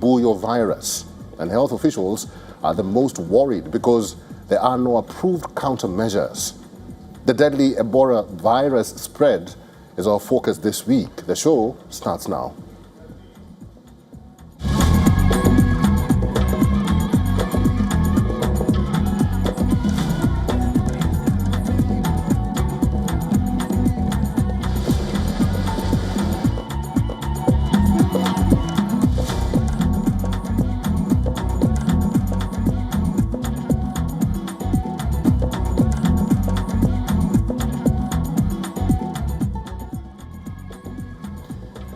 Buyo virus. And health officials are the most worried because there are no approved countermeasures. The deadly Ebola virus spread is our focus this week. The show starts now.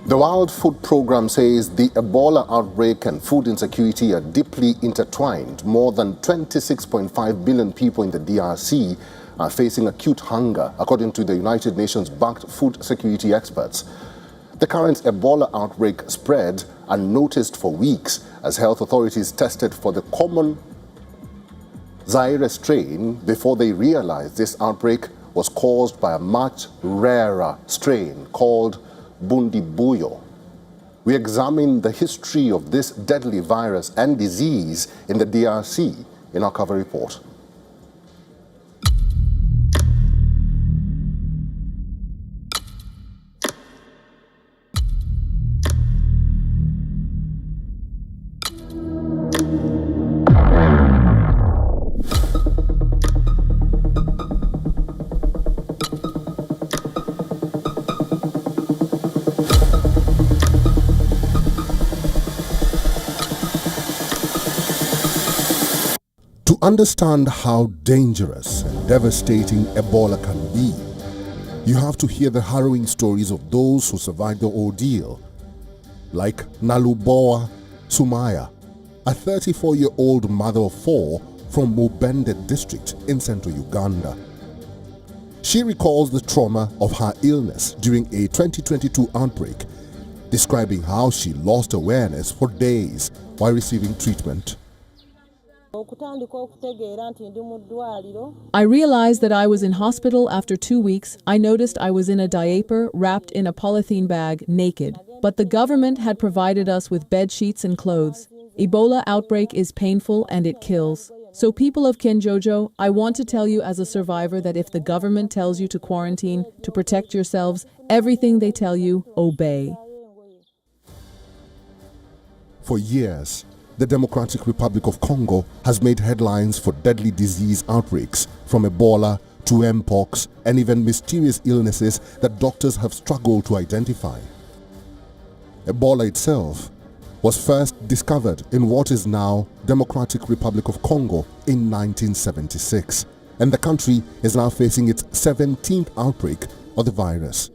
The World Food Programme says the Ebola outbreak and food insecurity are deeply intertwined. More than 26.5 billion people in the DRC are facing acute hunger, according to the United Nations-backed food security experts. The current Ebola outbreak spread unnoticed for weeks as health authorities tested for the common Zaire strain before they realized this outbreak was caused by a much rarer strain called Buyo. We examine the history of this deadly virus and disease in the DRC in our cover report. To understand how dangerous and devastating Ebola can be, you have to hear the harrowing stories of those who survived the ordeal, like Naluboa Sumaya, a 34-year-old mother of 4 from Mubende district in central Uganda. She recalls the trauma of her illness during a 2022 outbreak, describing how she lost awareness for days while receiving treatment. I realized that I was in hospital after 2 weeks. I noticed I was in a diaper wrapped in a polythene bag, naked. But the government had provided us with bed sheets and clothes. Ebola outbreak is painful and it kills. So people of Kenjojo, I want to tell you as a survivor that if the government tells you to quarantine, to protect yourselves, everything they tell you, obey. For years, the Democratic Republic of Congo has made headlines for deadly disease outbreaks, from Ebola to Mpox and even mysterious illnesses that doctors have struggled to identify. Ebola itself was first discovered in what is now Democratic Republic of Congo in 1976, and the country is now facing its 17th outbreak of the virus.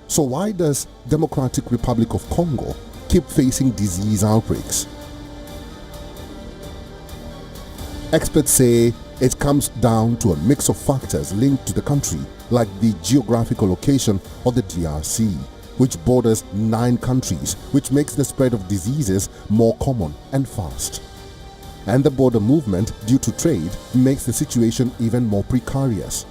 So why does Democratic Republic of Congo keep facing disease outbreaks? Experts say it comes down to a mix of factors linked to the country, like the geographical location of the DRC, which borders 9 countries, which makes the spread of diseases more common and fast. And the border movement due to trade makes the situation even more precarious.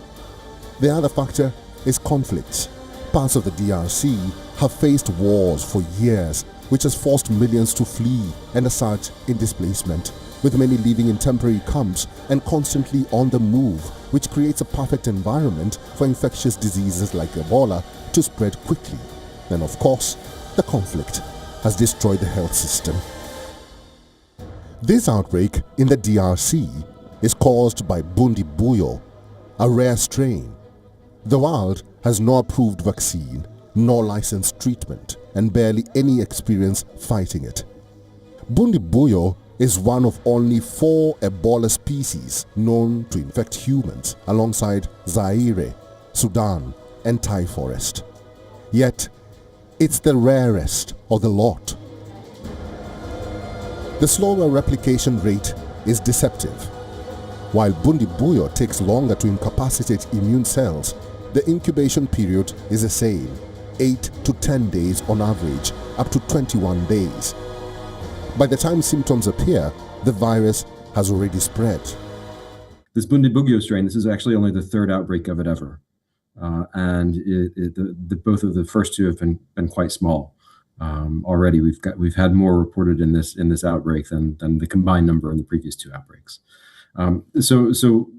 The other factor is conflicts. Parts of the DRC have faced wars for years, which has forced millions to flee and as such in displacement, with many living in temporary camps and constantly on the move, which creates a perfect environment for infectious diseases like Ebola to spread quickly. And of course, the conflict has destroyed the health system. This outbreak in the DRC is caused by Buyo, a rare strain. The world has no approved vaccine, nor licensed treatment, and barely any experience fighting it. Buyo is one of only 4 Ebola species known to infect humans, alongside Zaire, Sudan, and Thai forest. Yet, it's the rarest of the lot. The slower replication rate is deceptive. While Buyo takes longer to incapacitate immune cells, the incubation period is the same, 8 to 10 days on average, up to 21 days. By the time symptoms appear, the virus has already spread. This Buyo strain, this is actually only the 3rd outbreak of it ever. And both of the first 2 have been quite small. Already we've had more reported in this outbreak than the combined number in the previous two outbreaks. So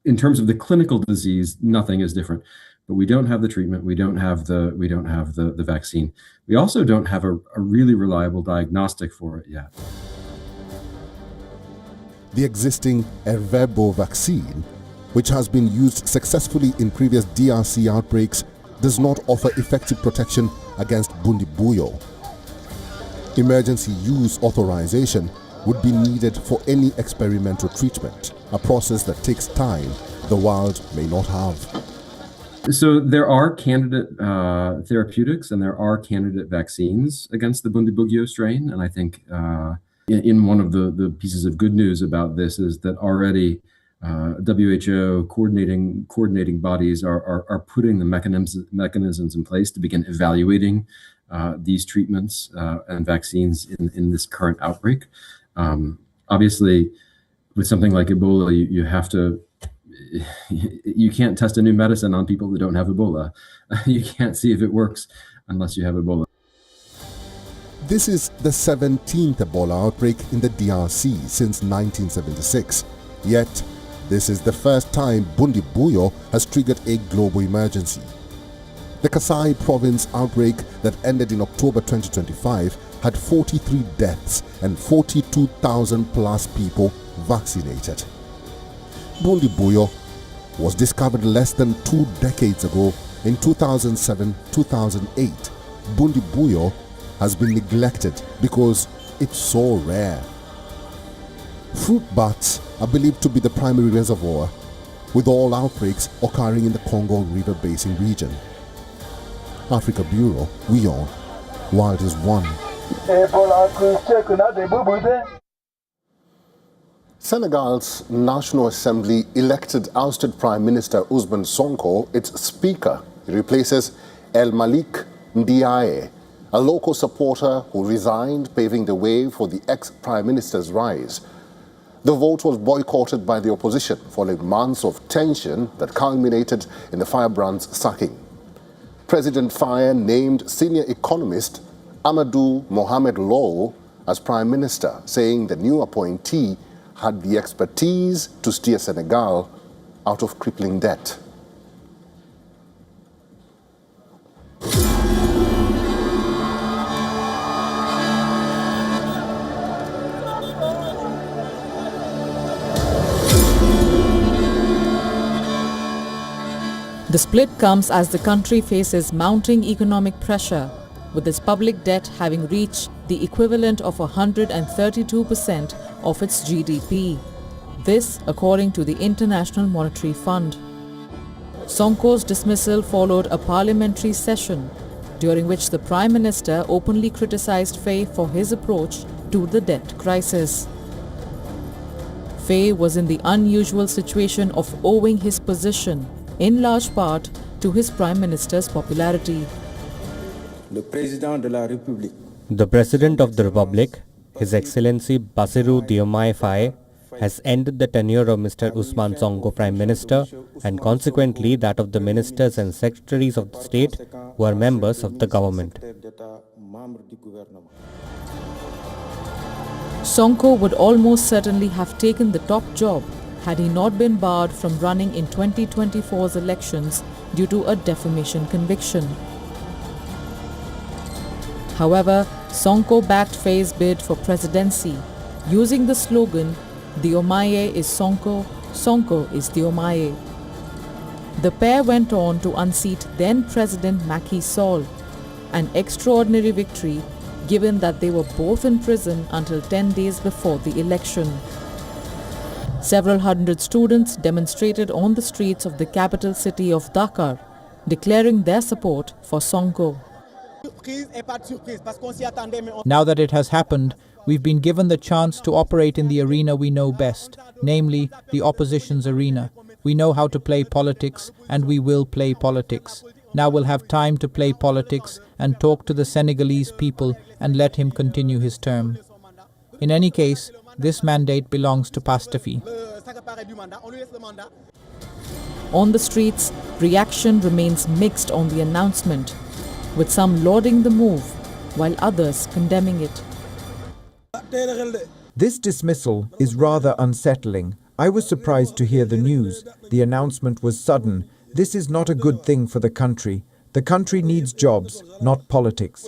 in terms of the clinical disease, nothing is different. But we don't have the treatment. We don't have the vaccine. We also don't have a really reliable diagnostic for it yet. The existing Ervebo vaccine, which has been used successfully in previous DRC outbreaks, does not offer effective protection against Bundibugyo. Emergency use authorization would be needed for any experimental treatment, a process that takes time the world may not have. So there are candidate therapeutics and there are candidate vaccines against the Bundibugyo strain. And I think in one of the pieces of good news about this is that already WHO coordinating bodies are putting the mechanisms in place to begin evaluating these treatments and vaccines in this current outbreak. Obviously, with something like Ebola, you can't test a new medicine on people that don't have Ebola. You can't see if it works unless you have Ebola. This is the 17th Ebola outbreak in the DRC since 1976. Yet, this is the first time Bundibugyo has triggered a global emergency. The Kasai province outbreak that ended in October 2025 had 43 deaths and 42,000 plus people vaccinated. Bundibugyo was discovered less than 2 decades ago in 2007-2008. Bundibugyo has been neglected because it's so rare. Fruit bats are believed to be the primary reservoir, with all outbreaks occurring in the Congo River Basin region. Africa Bureau, WION, World is One. Senegal's National Assembly elected ousted Prime Minister Ousmane Sonko its speaker. He replaces El Malik Ndiaye, a local supporter who resigned, paving the way for the ex-Prime Minister's rise. The vote was boycotted by the opposition following months of tension that culminated in the firebrand's sacking. President Faye named senior economist Amadou Mohamed Low as Prime Minister, saying the new appointee had the expertise to steer Senegal out of crippling debt. The split comes as the country faces mounting economic pressure, with its public debt having reached the equivalent of 132% of its GDP. This, according to the International Monetary Fund. Sonko's dismissal followed a parliamentary session, during which the Prime Minister openly criticized Faye for his approach to the debt crisis. Faye was in the unusual situation of owing his position, in large part, to his Prime Minister's popularity. The President of the Republic, His Excellency Bassirou Diomaye Faye, has ended the tenure of Mr. Ousmane Sonko Prime Minister and consequently that of the ministers and secretaries of the state who are members of the government. Sonko would almost certainly have taken the top job had he not been barred from running in 2024's elections due to a defamation conviction. However, Sonko backed Faye's bid for presidency, using the slogan, "Diomaye is Sonko, Sonko is Diomaye." The pair went on to unseat then-President Macky Sall, an extraordinary victory given that they were both in prison until 10 days before the election. Several hundred students demonstrated on the streets of the capital city of Dakar, declaring their support for Sonko. Now that it has happened, we've been given the chance to operate in the arena we know best, namely the opposition's arena. We know how to play politics, and we will play politics. Now we'll have time to play politics and talk to the Senegalese people and let him continue his term. In any case, this mandate belongs to Pastafi. On the streets, reaction remains mixed on the announcement. with some lauding the move, while others condemning it. This dismissal is rather unsettling. I was surprised to hear the news. The announcement was sudden. This is not a good thing for the country. The country needs jobs, not politics.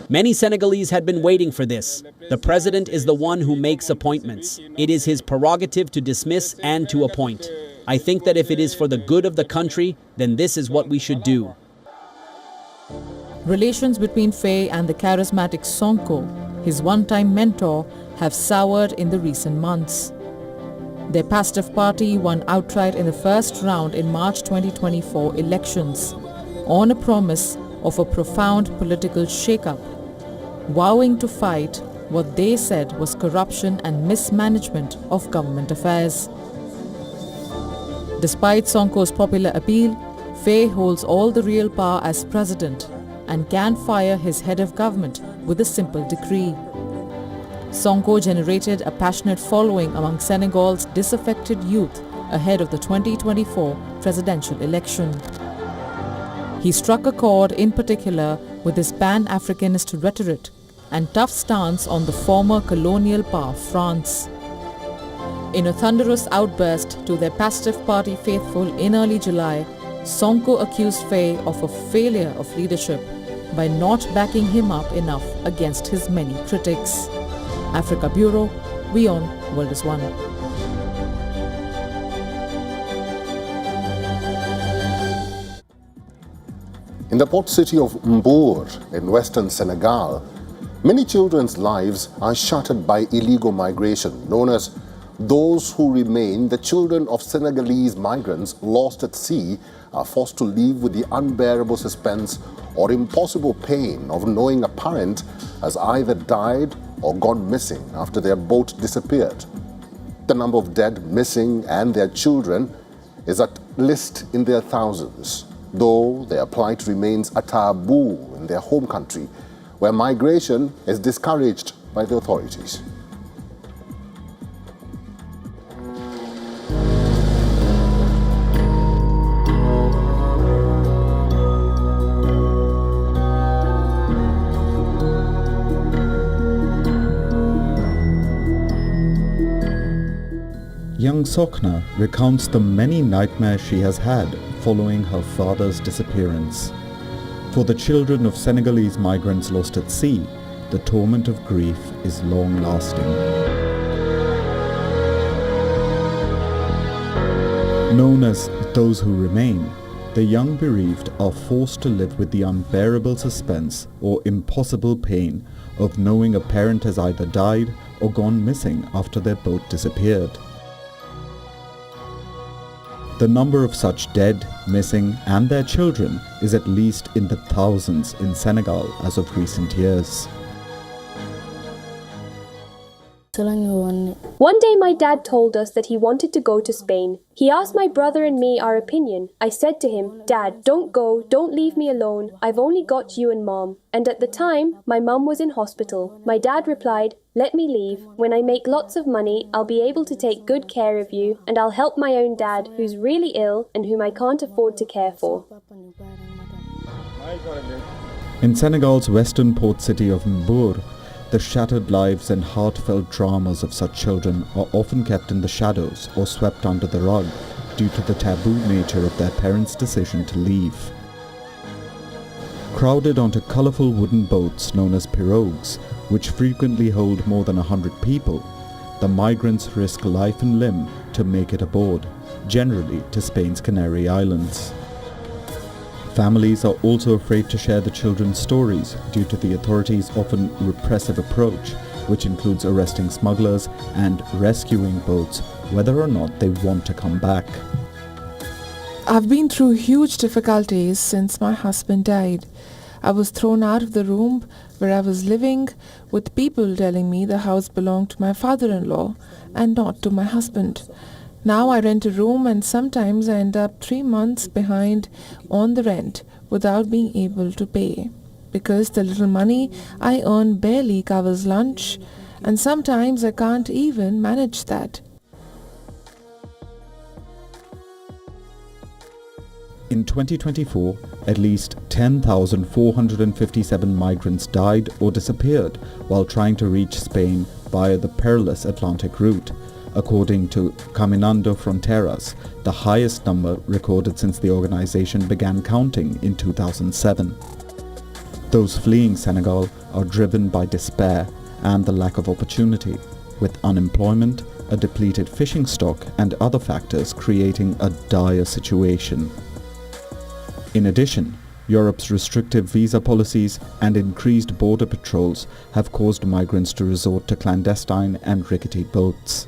Many Senegalese had been waiting for this. The president is the one who makes appointments. It is his prerogative to dismiss and to appoint. I think that if it is for the good of the country, then this is what we should do. Relations between Faye and the charismatic Sonko, his one-time mentor, have soured in the recent months. Their Pastef party won outright in the first round in March 2024 elections, on a promise of a profound political shake-up, vowing to fight what they said was corruption and mismanagement of government affairs. Despite Sonko's popular appeal, Faye holds all the real power as president and can fire his head of government with a simple decree. Sonko generated a passionate following among Senegal's disaffected youth ahead of the 2024 presidential election. He struck a chord in particular with his pan-Africanist rhetoric and tough stance on the former colonial power France. In a thunderous outburst to their Pastef party faithful in early July, Sonko accused Faye of a failure of leadership by not backing him up enough against his many critics. Africa Bureau, WION World is One. In the port city of Mbour in western Senegal, many children's lives are shattered by illegal migration, known as those who remain. The children of Senegalese migrants lost at sea are forced to live with the unbearable suspense or impossible pain of knowing a parent has either died or gone missing after their boat disappeared. The number of dead, missing, and their children is at least in their thousands, though their plight remains a taboo in their home country, where migration is discouraged by the authorities. Young Sokna recounts the many nightmares she has had following her father's disappearance. For the children of Senegalese migrants lost at sea, the torment of grief is long-lasting. Known as those who remain, the young bereaved are forced to live with the unbearable suspense or impossible pain of knowing a parent has either died or gone missing after their boat disappeared. The number of such dead, missing, and their children is at least in the thousands in Senegal as of recent years. One day my dad told us that he wanted to go to Spain. He asked my brother and me our opinion. I said to him, "Dad, don't go, don't leave me alone. I've only got you and Mom." And at the time, my mum was in hospital. My dad replied, "Let me leave. When I make lots of money, I'll be able to take good care of you, and I'll help my own dad, who's really ill and whom I can't afford to care for." In Senegal's western port city of Mbour, the shattered lives and heartfelt dramas of such children are often kept in the shadows or swept under the rug due to the taboo nature of their parents' decision to leave. Crowded onto colorful wooden boats known as pirogues, which frequently hold more than 100 people, the migrants risk life and limb to make it aboard, generally to Spain's Canary Islands. Families are also afraid to share the children's stories due to the authorities' often repressive approach, which includes arresting smugglers and rescuing boats whether or not they want to come back. I've been through huge difficulties since my husband died. I was thrown out of the room where I was living, with people telling me the house belonged to my father-in-law and not to my husband. Now I rent a room and sometimes I end up 3 months behind on the rent without being able to pay, because the little money I earn barely covers lunch, and sometimes I can't even manage that. In 2024, At least 10,457 migrants died or disappeared while trying to reach Spain via the perilous Atlantic route, according to Caminando Fronteras, the highest number recorded since the organization began counting in 2007. Those fleeing Senegal are driven by despair and the lack of opportunity, with unemployment, a depleted fishing stock and other factors creating a dire situation. In addition, Europe's restrictive visa policies and increased border patrols have caused migrants to resort to clandestine and rickety boats.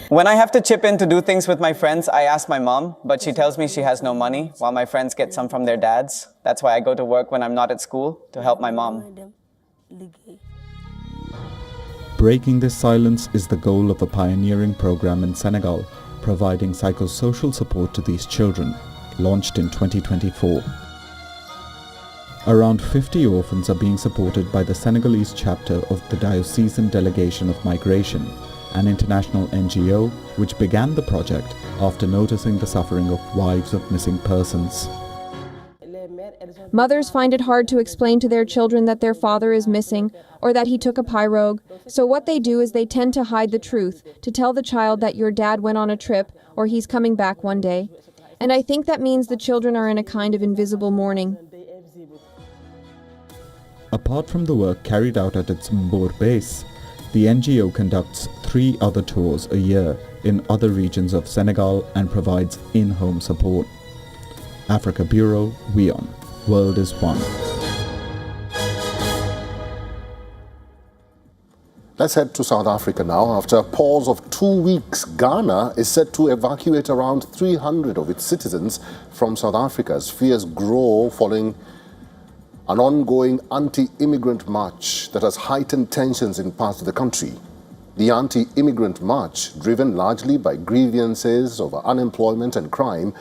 When I have to chip in to do things with my friends, I ask my mom, but she tells me she has no money, while my friends get some from their dads. That's why I go to work when I'm not at school, to help my mom. Breaking this silence is the goal of a pioneering program in Senegal, providing psychosocial support to these children, launched in 2024. Around 50 orphans are being supported by the Senegalese chapter of the Diocesan Delegation of Migration, an international NGO which began the project after noticing the suffering of wives of missing persons. Mothers find it hard to explain to their children that their father is missing or that he took a pirogue, so what they do is they tend to hide the truth, to tell the child that your dad went on a trip or he's coming back one day. And I think that means the children are in a kind of invisible mourning. Apart from the work carried out at its Mbour base, the NGO conducts 3 other tours a year in other regions of Senegal and provides in-home support. Africa Bureau, WION. World is One. Let's head to South Africa now. After a pause of 2 weeks, Ghana is set to evacuate around 300 of its citizens from South Africa as fears grow following an ongoing anti-immigrant march that has heightened tensions in parts of the country. The anti-immigrant march, driven largely by grievances over unemployment and crime,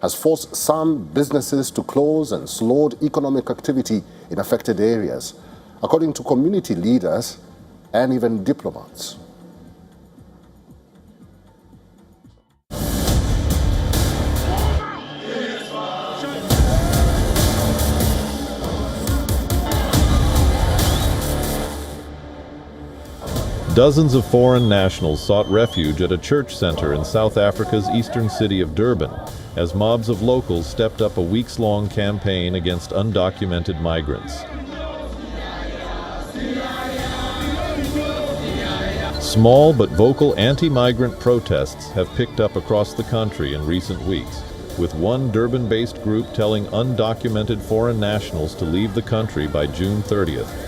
has forced some businesses to close and slowed economic activity in affected areas, according to community leaders and even diplomats. Dozens of foreign nationals sought refuge at a church center in South Africa's eastern city of Durban, as mobs of locals stepped up a weeks-long campaign against undocumented migrants. Small but vocal anti-migrant protests have picked up across the country in recent weeks, with one Durban-based group telling undocumented foreign nationals to leave the country by June 30th.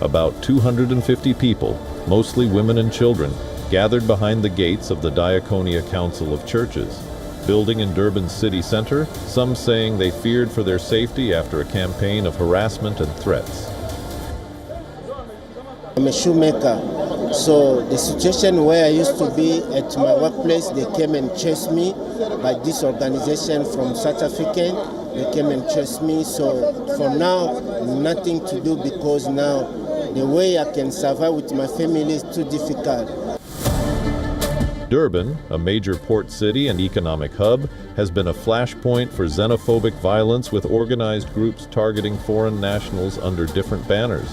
About 250 people, mostly women and children, gathered behind the gates of the Diaconia Council of Churches, building in Durban's city center, some saying they feared for their safety after a campaign of harassment and threats. I'm a shoemaker, so the situation where I used to be at my workplace, they came and chased me by this organization from South Africa. They came and chased me, so for now, nothing to do because now the way I can survive with my family is too difficult. Durban, a major port city and economic hub, has been a flashpoint for xenophobic violence with organized groups targeting foreign nationals under different banners.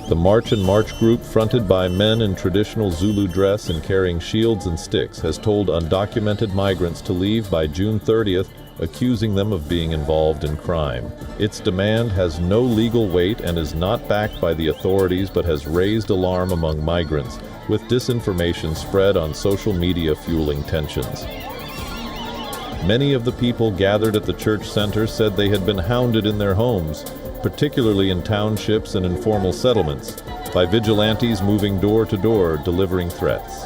The March and March group, fronted by men in traditional Zulu dress and carrying shields and sticks, has told undocumented migrants to leave by June 30th, accusing them of being involved in crime. Its demand has no legal weight and is not backed by the authorities, but has raised alarm among migrants, with disinformation spread on social media fueling tensions. Many of the people gathered at the church center said they had been hounded in their homes, particularly in townships and informal settlements, by vigilantes moving door to door delivering threats.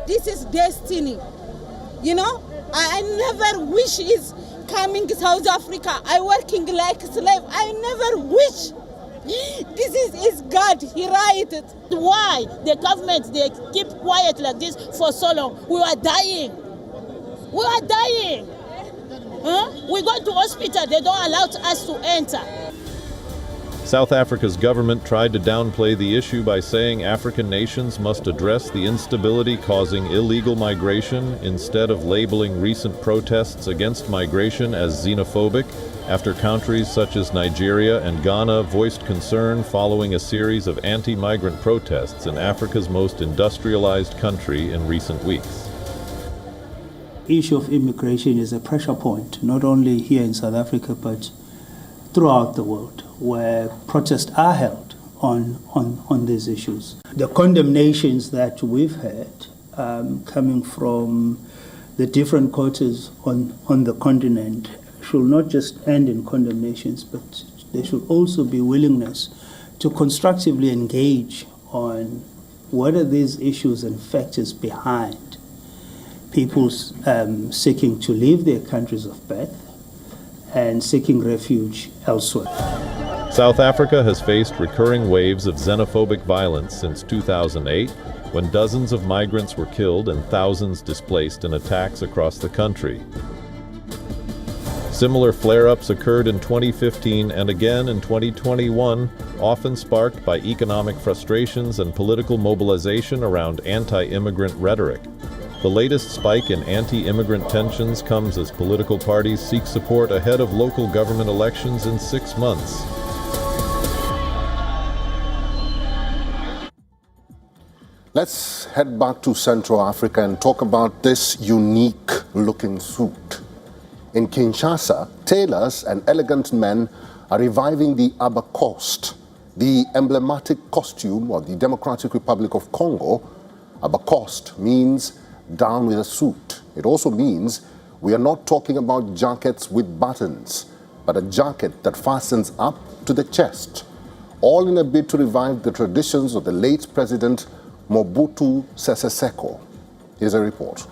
This is destiny, you know? I never wish is coming to South Africa. I working like a slave. I never wish. This is God. He write it. Why the government, they keep quiet like this for so long? We are dying. We are dying. Huh? We go to hospital. They don't allow us to enter. South Africa's government tried to downplay the issue by saying African nations must address the instability causing illegal migration instead of labeling recent protests against migration as xenophobic, after countries such as Nigeria and Ghana voiced concern following a series of anti-migrant protests in Africa's most industrialized country in recent weeks. Issue of immigration is a pressure point, not only here in South Africa, but throughout the world, where protests are held on these issues. The condemnations that we've heard coming from the different quarters on the continent should not just end in condemnations, but there should also be willingness to constructively engage on what are these issues and factors behind people seeking to leave their countries of birth and seeking refuge elsewhere. South Africa has faced recurring waves of xenophobic violence since 2008, when dozens of migrants were killed and thousands displaced in attacks across the country. Similar flare-ups occurred in 2015 and again in 2021, often sparked by economic frustrations and political mobilization around anti-immigrant rhetoric. The latest spike in anti-immigrant tensions comes as political parties seek support ahead of local government elections in 6 months. Let's head back to Central Africa and talk about this unique-looking suit. In Kinshasa, tailors and elegant men are reviving the abacost, the emblematic costume of the Democratic Republic of Congo. Abacost means down with a suit. It also means we are not talking about jackets with buttons, but a jacket that fastens up to the chest, all in a bid to revive the traditions of the late President Mobutu Sese Seko. Here's a report.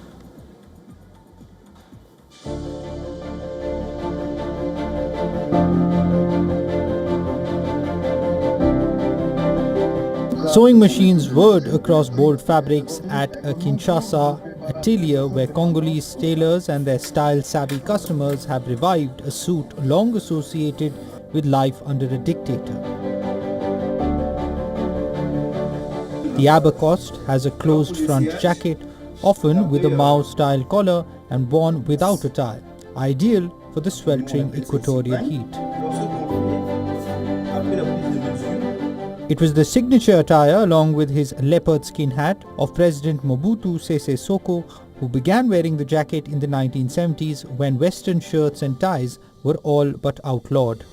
Sewing machines whirred across bold fabrics at a Kinshasa atelier where Congolese tailors and their style-savvy customers have revived a suit long associated with life under a dictator. The abacost has a closed front jacket, often with a Mao-style collar and worn without a tie, ideal for the sweltering equatorial heat. It was the signature attire, along with his leopard skin hat, of President Mobutu Sese Seko, who began wearing the jacket in the 1970s when Western shirts and ties were all but outlawed.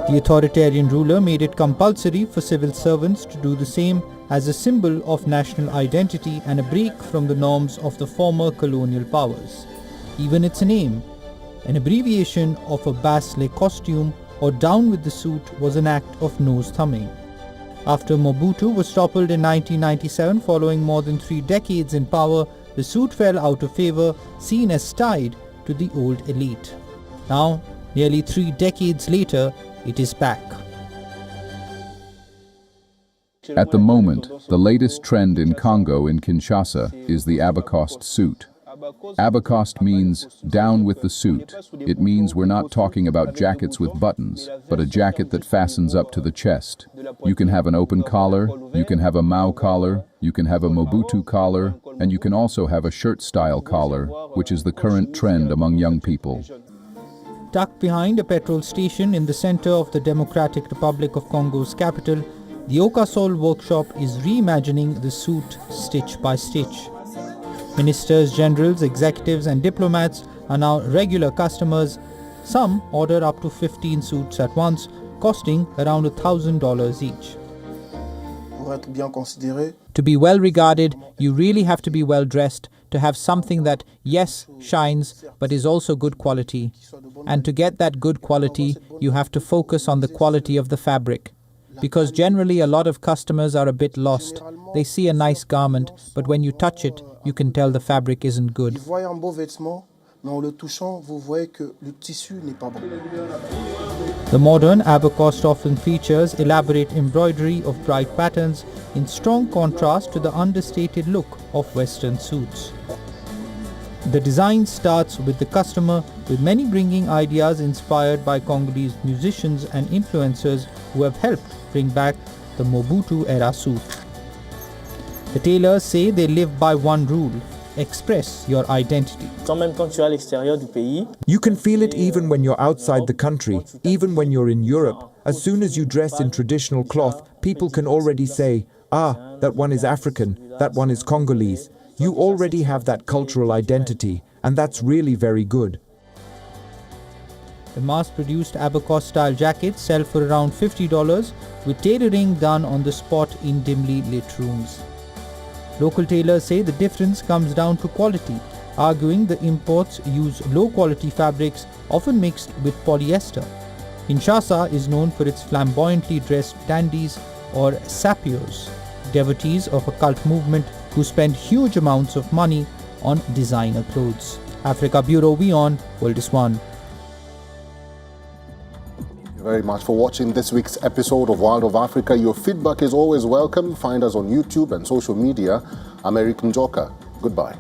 The authoritarian ruler made it compulsory for civil servants to do the same as a symbol of national identity and a break from the norms of the former colonial powers. Even its name, an abbreviation of a Basle costume or down with the suit, was an act of nose-thumbing. After Mobutu was toppled in 1997 following more than 3 decades in power, the suit fell out of favor, seen as tied to the old elite. Now, nearly 3 decades later, it is back. At the moment, the latest trend in Congo in Kinshasa is the abacost suit. Abacost means down with the suit. It means we're not talking about jackets with buttons, but a jacket that fastens up to the chest. You can have an open collar, you can have a Mao collar, you can have a Mobutu collar, and you can also have a shirt-style collar, which is the current trend among young people. Tucked behind a petrol station in the center of the Democratic Republic of Congo's capital, the Okasol workshop is reimagining the suit stitch by stitch. Ministers, generals, executives and diplomats are now regular customers. Some order up to 15 suits at once, costing around $1,000 each. To be well regarded, you really have to be well dressed, to have something that, yes, shines, but is also good quality. And to get that good quality, you have to focus on the quality of the fabric. Because generally a lot of customers are a bit lost. They see a nice garment, but when you touch it, you can tell the fabric isn't good. The modern abacost often features elaborate embroidery of bright patterns in strong contrast to the understated look of Western suits. The design starts with the customer, with many bringing ideas inspired by Congolese musicians and influencers who have helped bring back the Mobutu-era suit. The tailors say they live by one rule: express your identity. You can feel it even when you're outside the country, even when you're in Europe. As soon as you dress in traditional cloth, people can already say, "Ah, that one is African, that one is Congolese." You already have that cultural identity, and that's really very good. The mass-produced Abercrombie-style jackets sell for around $50, with tailoring done on the spot in dimly lit rooms. Local tailors say the difference comes down to quality, arguing the imports use low-quality fabrics, often mixed with polyester. Kinshasa is known for its flamboyantly dressed dandies, or sapios, devotees of a cult movement who spend huge amounts of money on designer clothes. Africa Bureau, WION, World is One. Thank you very much for watching this week's episode of Wild of Africa. Your feedback is always welcome. Find us on YouTube and social media. I'm Eric Njoka. Goodbye.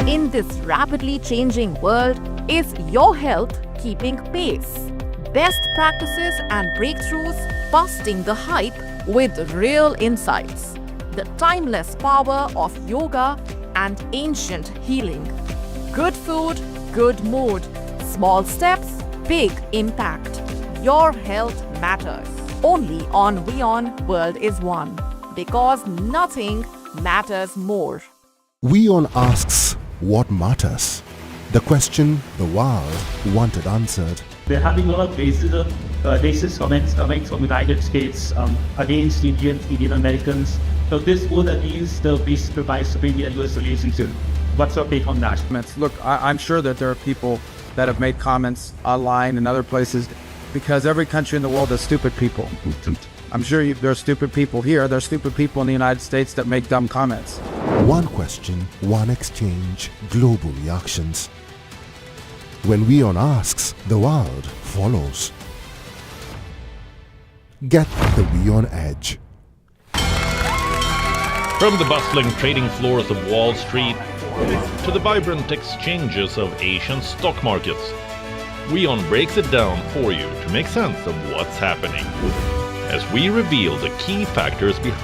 In this rapidly changing world, is your health keeping pace? Best practices and breakthroughs busting the hype with real insights. The timeless power of yoga and ancient healing. Good food, good mood. Small steps, big impact. Your health matters. Only on WION World is One. Because nothing matters more. WION asks, what matters? The question the world wanted answered. We're having a lot of racist comments coming from the United States against Indian Americans. So this would at least be supervised to India US relationship. What's your take on that? Look, I'm sure that there are people that have made comments online and other places because every country in the world has stupid people. I'm sure there are stupid people here. There are stupid people in the United States that make dumb comments. One question, one exchange, global reactions. When WION asks, the world follows. Get the WION edge. From the bustling trading floors of Wall Street to the vibrant exchanges of Asian stock markets, WION breaks it down for you to make sense of what's happening, as we reveal the key factors behind